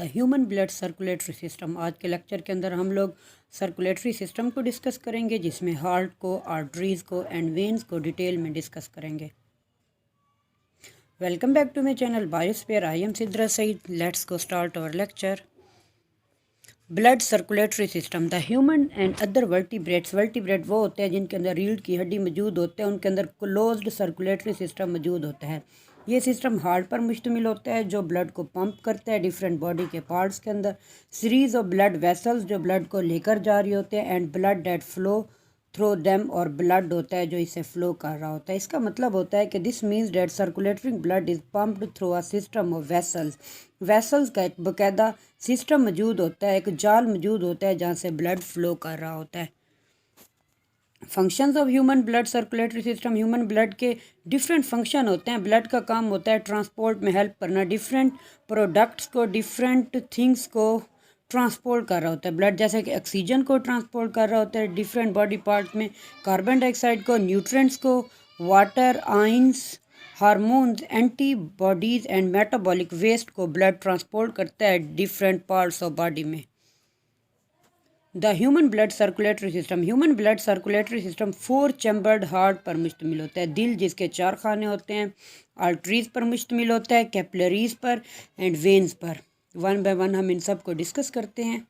The human blood circulatory system. आज के lecture के अंदर हम लोग सर्कुलेटरी सिस्टम को डिस्कस करेंगे, जिसमें हार्ट को, आर्टरीज़ को एंड वेन्स को डिटेल में डिस्कस करेंगे। Welcome back to my channel biosphere. I am Sidra Saeed. Let's go start our lecture. Blood circulatory system. The human and other vertebrates. Vertebrate वो होते हैं जिनके अंदर रीढ़ की हड्डी मौजूद होते हैं, उनके अंदर क्लोज्ड सर्कुलेटरी सिस्टम मौजूद होता है। ये सिस्टम हार्ट पर मुश्तमिल होता है, जो ब्लड को पंप करता है डिफरेंट बॉडी के पार्ट्स के अंदर। सीरीज ऑफ ब्लड वेसल्स जो ब्लड को लेकर जा रही होते हैं, and blood that flow through them, और ब्लड होता है जो इसे फ्लो कर रहा होता है। इसका मतलब होता है कि this means that circulatory blood is pumped through a system of vessels. Vessels का एक बाकायदा सिस्टम मौजूद होता है, एक जाल मौजूद होता है जहाँ से ब्लड फ्लो कर रहा होता है। Functions of human blood circulatory system. Human blood के डिफरेंट फंक्शन होते हैं। ब्लड का काम होता है ट्रांसपोर्ट में हेल्प करना, डिफरेंट प्रोडक्ट्स को, डिफरेंट थिंग्स को ट्रांसपोर्ट कर रहा होता है। ब्लड जैसे कि ऑक्सीजन को ट्रांसपोर्ट कर रहा होता है डिफरेंट बॉडी पार्ट में, कार्बन डाइऑक्साइड को, न्यूट्रिएंट्स को, water, ions, hormones, antibodies and metabolic waste को ब्लड ट्रांसपोर्ट करता है डिफरेंट पार्ट्स ऑफ बॉडी में। The human blood circulatory system. Human blood circulatory system 4 chambered heart पर मुश्तमिल होता है। दिल जिसके 4 खाने होते हैं, आर्टरीज पर मुश्तमिल होता है, कैपिलरीज पर एंड वेन्स पर। वन बाय वन हम इन सब को डिस्कस करते हैं।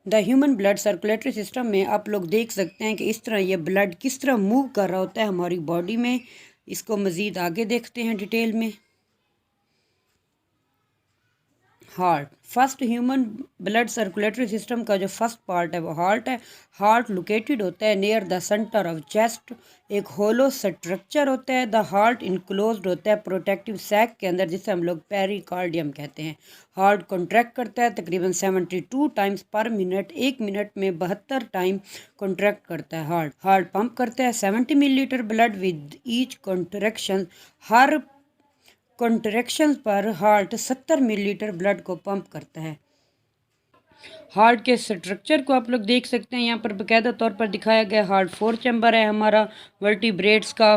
The human blood circulatory system में आप लोग देख सकते हैं कि इस तरह ये ब्लड किस तरह मूव कर रहा होता है हमारी बॉडी में। इसको मज़ीद आगे देखते हैं डिटेल में। Heart. First human blood circulatory system का जो फर्स्ट पार्ट है वो हार्ट है। हार्ट लोकेटेड होता है near the centre of chest. एक होलो स्ट्रक्चर होता है। द हार्ट इनक्लोज्ड होता है प्रोटेक्टिव सैक के अंदर, जिसे हम लोग पेरिकार्डियम कहते हैं। हार्ट कॉन्ट्रैक्ट करता है तकरीबन 72 टाइम्स पर मिनट। 1 मिनट में 72 टाइम कॉन्ट्रैक्ट करता है हार्ट पंप करता है 70 millilitre blood with each contraction. Her contraction पर हार्ट 70 मिलीलीटर ब्लड को पंप करता है। हार्ट के स्ट्रक्चर को आप लोग देख सकते हैं, यहाँ पर बाकायदा तौर पर दिखाया गया। हार्ट 4 चैम्बर है हमारा वर्टिब्रेट्स का।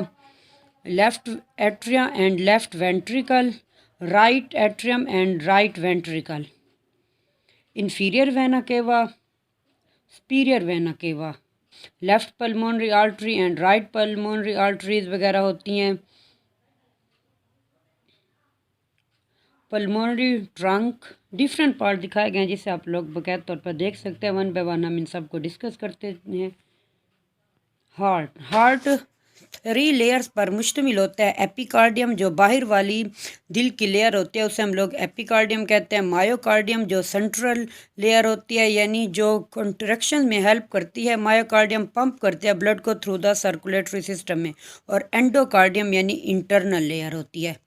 Left atria and left ventricle, right atrium and right ventricle, inferior vena cava, superior vena cava, left pulmonary artery and right pulmonary arteries वगैरह होती हैं। पल्मोनरी ट्रंक, डिफरेंट पार्ट दिखाए गए हैं जिसे आप लोग बाकायदा तौर पर देख सकते हैं। वन बाय वन हम इन सब को डिस्कस करते हैं। हार्ट 3 लेयर्स पर मुश्तमिल होता है। एपिकार्डियम जो बाहर वाली दिल की लेयर होती है उसे हम लोग एपिकार्डियम कहते हैं। मायोकार्डियम जो सेंट्रल लेयर होती है, यानी जो कॉन्ट्रैक्शन में हेल्प करती है। मायोकार्डियम पंप करते हैं ब्लड को थ्रू द सर्कुलेटरी सिस्टम में। और एंडोकार्डियम यानी इंटरनल लेयर होती है।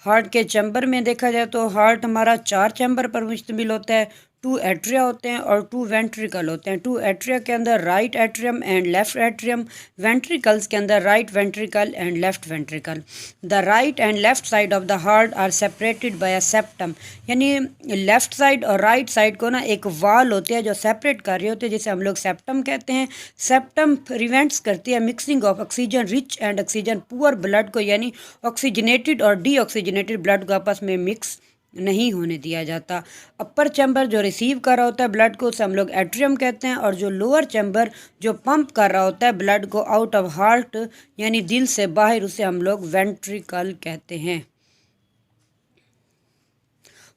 हार्ट के चैम्बर में देखा जाए तो हार्ट हमारा 4 चैम्बर पर मुश्तमिल होता है। 2 एट्रिया होते हैं और 2 वेंट्रिकल होते हैं। 2 एट्रिया के अंदर right atrium and left atrium, ventricles के अंदर right ventricle and left ventricle. The right and left side of the heart are separated by a septum, यानी लेफ्ट साइड और राइट साइड को ना एक वाल होती है जो सेपरेट कर रही होती है, जिसे हम लोग सेप्टम कहते हैं। सेप्टम प्रिवेंट्स करती है mixing of oxygen rich and oxygen poor blood को, यानी ऑक्सीजनेटेड और डीऑक्सीजनेटेड ब्लड को आपस में मिक्स नहीं होने दिया जाता। अपर चैम्बर जो रिसीव कर रहा होता है ब्लड को, उसे हम लोग एट्रियम कहते हैं। और जो लोअर चैम्बर जो पंप कर रहा होता है ब्लड को आउट ऑफ हार्ट यानी दिल से बाहर, उसे हम लोग वेंट्रिकल कहते हैं।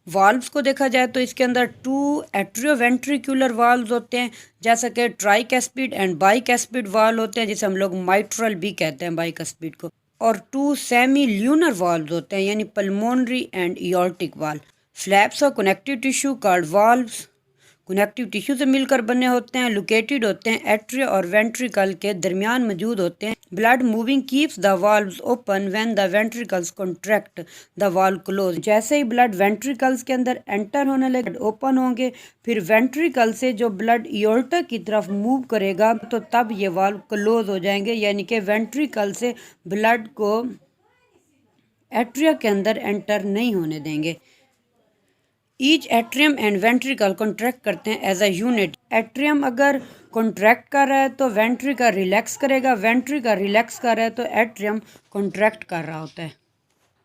वाल्व्स को देखा जाए तो इसके अंदर 2 एट्रियोवेंट्रिकुलर वाल्व्स होते हैं, जैसा कि ट्राइकैस्पिड एंड बाइकैस्पिड वाल्व होते हैं, जिसे हम लोग माइट्रल भी कहते हैं बाइकैस्पिड को। और 2 सेमी ल्यूनर वाल्व्स होते हैं, यानी पल्मोनरी एंड इयोर्टिक वाल्व। फ्लैप्स और connective tissue called valves connective tissue से मिलकर बने होते हैं, लोकेटेड होते हैं एट्रिया और वेंट्रिकल के दरमियान मौजूद होते हैं। Blood moving keeps the valves open when the ventricles contract the valve close. जैसे ही ब्लड वेंट्रिकल्स के अंदर एंटर होने लगे, ओपन होंगे, फिर वेंट्रिकल से जो ब्लड इयोर्टा की तरफ मूव करेगा तो तब ये वाल्व क्लोज हो जाएंगे, यानी कि वेंट्रिकल से ब्लड को एट्रिया के अंदर एंटर नहीं होने देंगे। Each atrium and ventricle contract करते हैं एज अ यूनिट। एट्रियम अगर कॉन्ट्रैक्ट कर रहा है तो वेंट्रिकल रिलैक्स करेगा, वेंट्रिकल रिलैक्स कर रहा है तो एट्रियम कॉन्ट्रैक्ट कर रहा होता है।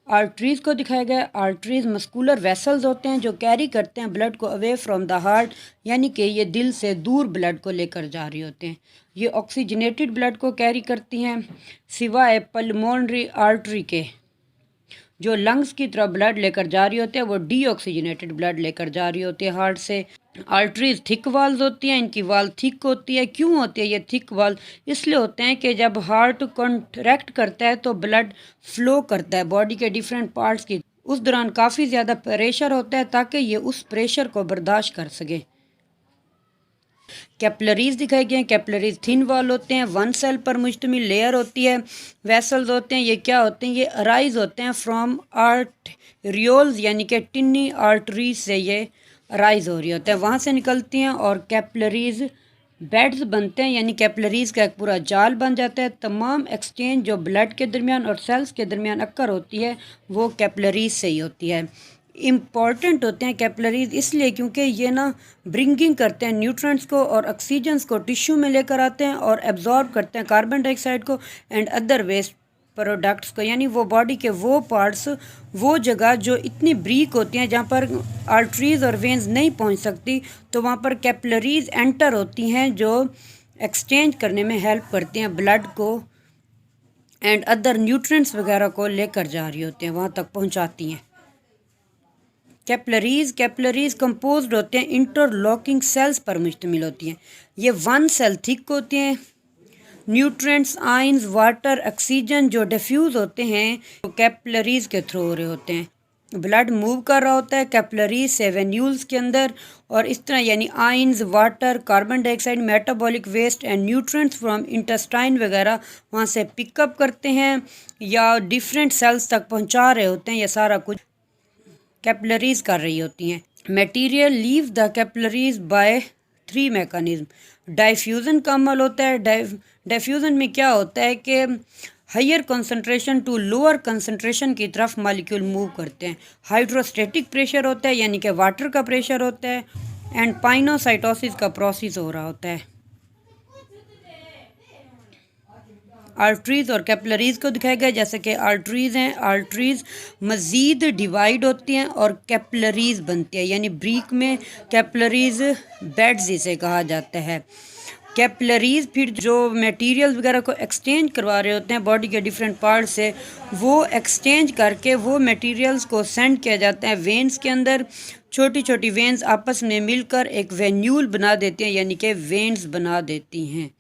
आर्टरीज को दिखाया गया। आर्टरीज मस्कुलर वेसल्स होते हैं जो कैरी करते हैं ब्लड को अवे फ्रॉम द हार्ट, यानी कि ये दिल से दूर ब्लड को लेकर जा रही होते हैं। ये ऑक्सीजनेटेड ब्लड को कैरी करती हैं, सिवाय पल्मोनरी आर्टरी के जो लंग्स की तरफ ब्लड लेकर जा रही होती है, वो डीऑक्सीजनेटेड ब्लड लेकर जा रही होती है हार्ट से। आर्टरीज थिक वाल्स होती हैं, इनकी वाल थिक होती है। क्यों होती है ये थिक वाल? इसलिए होते हैं कि जब हार्ट कॉन्ट्रैक्ट करता है तो ब्लड फ्लो करता है बॉडी के डिफरेंट पार्ट्स की, उस दौरान काफ़ी ज़्यादा प्रेशर होता है ताकि ये उस प्रेशर को बर्दाश्त कर सके। कैपलरीज दिखाई गए हैं। कैपलरीज थिन वॉल होते हैं, वन सेल पर मुश्तमिल लेयर होती है। वेसल्स होते हैं, ये क्या होते हैं? ये अराइज होते हैं फ्रॉम आर्टरियोल्स, यानी कि टिन्नी आर्टरीज से ये अराइज हो रही होते हैं, वहाँ से निकलती हैं और कैपलरीज बेड्स बनते हैं, यानी कैपलरीज का एक पूरा जाल बन जाता है। तमाम एक्सचेंज जो ब्लड के दरमियान और सेल्स के दरमियान अक्कर होती है वो कैपलरीज से ही होती है। इम्पॉर्टेंट होते हैं कैपलरीज इसलिए क्योंकि ये ना ब्रिंगिंग करते हैं न्यूट्रिएंट्स को और ऑक्सीजन्स को टिश्यू में लेकर आते हैं और एब्जॉर्ब करते हैं कार्बन डाइऑक्साइड को एंड अदर वेस्ट प्रोडक्ट्स को, यानी वो बॉडी के वो पार्ट्स, वो जगह जो इतनी ब्रीक होती हैं जहाँ पर आर्टरीज और वेन्स नहीं पहुँच सकती, तो वहाँ पर कैपलरीज एंटर होती हैं जो एक्सचेंज करने में हेल्प करती हैं ब्लड को एंड अदर न्यूट्रिएंट्स वगैरह को लेकर जा रही होती हैं, वहाँ तक पहुँचाती हैं। कैपलरीज कंपोज्ड होते हैं इंटरलॉकिंग सेल्स पर मुश्तमिल होती हैं। ये वन सेल थिक होते हैं। न्यूट्रिएंट्स, आयंस, वाटर, ऑक्सीजन जो डिफ्यूज़ होते हैं वो कैपलरीज के थ्रू हो रहे होते हैं। ब्लड मूव कर रहा होता है कैपलरीज से वेन्यूल्स के अंदर, और इस तरह यानी ions, water, carbon dioxide, metabolic waste and nutrients from intestine वगैरह वहाँ से पिकअप करते हैं या डिफरेंट सेल्स तक पहुँचा रहे होते हैं। ये सारा कुछ कैपलरीज कर रही होती हैं। Material leave the capillaries by 3 mechanism. Diffusion का अमल होता है। डाइफ्यूज़न में क्या होता है कि higher concentration to lower concentration की तरफ मॉलिक्यूल मूव करते हैं। हाइड्रोस्टेटिक प्रेशर होता है, यानी कि वाटर का प्रेशर होता है, एंड पाइनोसाइटोसिस का प्रोसेस हो रहा होता है। आर्टरीज और कैपलरीज को दिखाया गया। जैसे कि आर्टरीज हैं, आर्टरीज मज़ीद डिवाइड होती हैं और कैपलरीज बनती है, यानी ब्रीक में कैपलरीज बेड्स जिसे कहा जाता है। कैपलरीज फिर जो मटेरियल वगैरह को एक्सचेंज करवा रहे होते हैं बॉडी के डिफरेंट पार्ट से, वो एक्सचेंज करके वो मटेरियल्स को सेंड किया जाता है वेन्स के अंदर। छोटी छोटी वेन्स आपस में मिलकर एक वेन्यूल बना देती हैं, यानी कि वेन्स बना देती हैं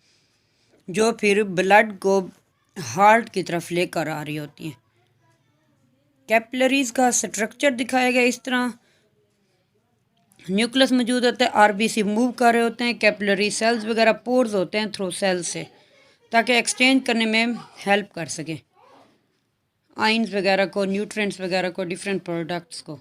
जो फिर ब्लड को हार्ट की तरफ लेकर आ रही होती हैं। कैपलरीज का स्ट्रक्चर दिखाया गया इस तरह। न्यूक्लियस मौजूद होता है, आरबीसी मूव कर रहे होते हैं, कैपलरी सेल्स वगैरह पोर्स होते हैं थ्रू सेल से, ताकि एक्सचेंज करने में हेल्प कर सकें आयंस वगैरह को, न्यूट्रिएंट्स वगैरह को, डिफरेंट प्रोडक्ट्स को।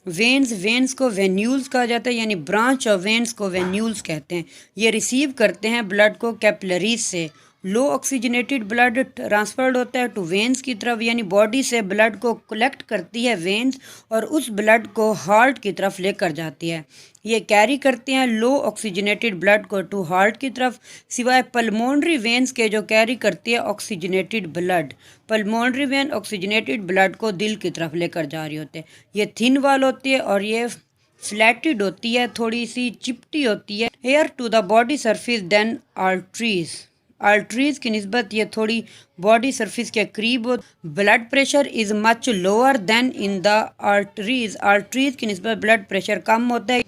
वेन्स को वेन्यूल्स कहा जाता है, यानी ब्रांच ऑफ वेन्स को वेन्यूल्स कहते हैं। ये रिसीव करते हैं ब्लड को कैपलरीज से। लो ऑक्सीजनेटेड ब्लड ट्रांसफर्ड होता है टू वेन्स की तरफ, यानी बॉडी से ब्लड को कलेक्ट करती है वेन्स और उस ब्लड को हार्ट की तरफ लेकर जाती है। ये कैरी करते हैं लो ऑक्सीजनेटेड ब्लड को टू हार्ट की तरफ, सिवाय पल्मोनरी वेन्स के जो कैरी करती है oxygenated blood. Pulmonary vein oxygenated blood को दिल की तरफ लेकर जा रही होते हैं। ये थिन वाल होती है और ये फ्लैटेड होती है, थोड़ी सी चिपटी होती है। Here to the body surface than arteries. Arteries की निस्बत ये थोड़ी बॉडी सरफेस के करीब हो। Blood pressure is much lower than in the arteries. Arteries की निस्बत ब्लड प्रेशर कम होता है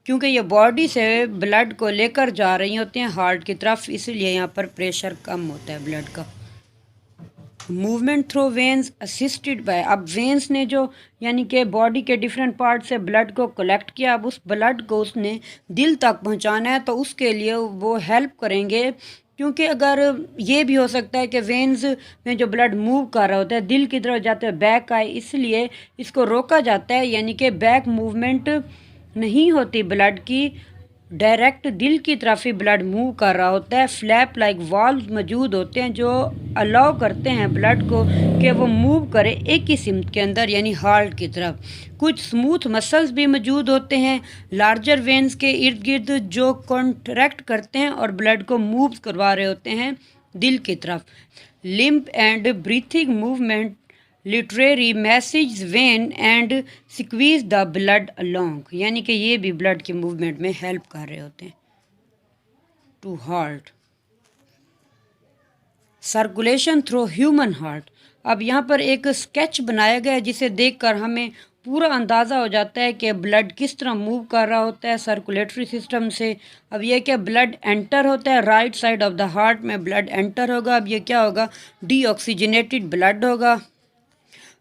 क्योंकि ये बॉडी से ब्लड को लेकर जा रही होती हैं हार्ट की तरफ, इसलिए यहाँ पर प्रेशर कम होता है ब्लड का। Movement through veins assisted by. अब वेन्स ने जो यानी कि बॉडी के डिफरेंट पार्ट से ब्लड को कलेक्ट किया, अब उस ब्लड को उसने दिल तक पहुंचाना है, तो उसके लिए वो हेल्प करेंगे। क्योंकि अगर ये भी हो सकता है कि वेन्स में जो ब्लड मूव कर रहा होता है दिल की तरफ जाते हुए बैक आए, इसलिए इसको रोका जाता है, यानी कि बैक मूवमेंट नहीं होती ब्लड की, डायरेक्ट दिल की तरफ ही ब्लड मूव कर रहा होता है। फ्लैप लाइक वाल्व मौजूद होते हैं जो अलाउ करते हैं ब्लड को कि वो मूव करे एक ही सिमत के अंदर, यानी हार्ट की तरफ। कुछ स्मूथ मसल्स भी मौजूद होते हैं लार्जर वेन्स के इर्द गिर्द जो कॉन्ट्रैक्ट करते हैं और ब्लड को मूव करवा रहे होते हैं दिल की तरफ। Lymph and breathing movement literary message when and squeeze the blood along, यानी कि ये भी ब्लड के मूवमेंट में हेल्प कर रहे होते हैं। To heart, circulation through human heart. अब यहाँ पर एक स्केच बनाया गया है जिसे देखकर हमें पूरा अंदाज़ा हो जाता है कि ब्लड किस तरह मूव कर रहा होता है सर्कुलेटरी सिस्टम से। अब ये क्या, ब्लड एंटर होता है right side of the heart में, ब्लड एंटर होगा। अब ये क्या होगा, डीऑक्सीजनेटेड ब्लड होगा,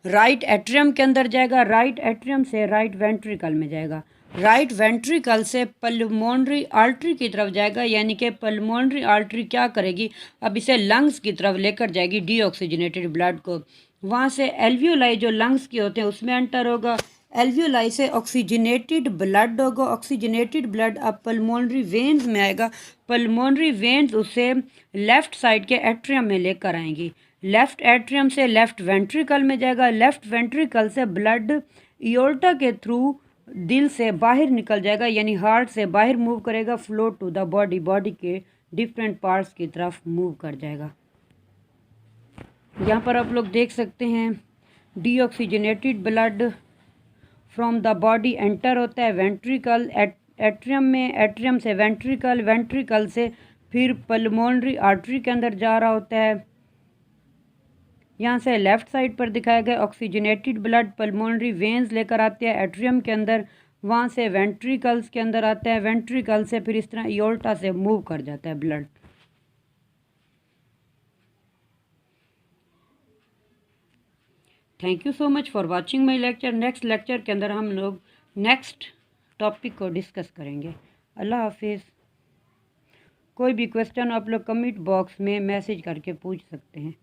राइट एट्रियम के अंदर जाएगा, राइट एट्रियम से राइट वेंट्रिकल में जाएगा, राइट वेंट्रिकल से पल्मोनरी आर्टरी की तरफ जाएगा, यानी कि पल्मोनरी आर्टरी क्या करेगी, अब इसे लंग्स की तरफ लेकर जाएगी डीऑक्सीजनेटेड ब्लड को। वहाँ से एल्वियोलाई जो लंग्स के होते हैं उसमें एंटर होगा, एल्वियोलाई से ऑक्सीजनेटेड ब्लड होगा, ऑक्सीजनेटेड ब्लड अब पल्मोनरी वेन्स में आएगा, पल्मोनरी वेन्स उसे लेफ़्ट साइड के एट्रियम में लेकर आएंगी, लेफ़्ट एट्रियम से लेफ़्ट वेंट्रिकल में जाएगा, लेफ़्ट वेंट्रिकल से ब्लड इयोल्टा के थ्रू दिल से बाहर निकल जाएगा, यानी हार्ट से बाहर मूव करेगा, flow to the body, body के डिफरेंट पार्ट्स की तरफ मूव कर जाएगा। यहाँ पर आप लोग देख सकते हैं deoxygenated blood from the body enter होता है वेंट्रिकल एट्रियम में, एट्रियम से वेंट्रिकल, वेंट्रिकल से फिर पल्मोनरी आर्टरी के अंदर जा रहा होता है। यहाँ से लेफ़्ट साइड पर दिखाया गया ऑक्सीजनेटेड ब्लड पल्मोनरी वेन्स लेकर आते हैं एट्रियम के अंदर, वहाँ से वेंट्रिकल्स के अंदर आता है, वेंट्रिकल से फिर इस तरह इयोल्टा से मूव कर जाता है blood. Thank you so much for watching my lecture. Next lecture के अंदर हम लोग नेक्स्ट टॉपिक को डिस्कस करेंगे। अल्लाह हाफिज़। कोई भी क्वेश्चन आप लोग कमेंट बॉक्स में मैसेज करके पूछ सकते हैं।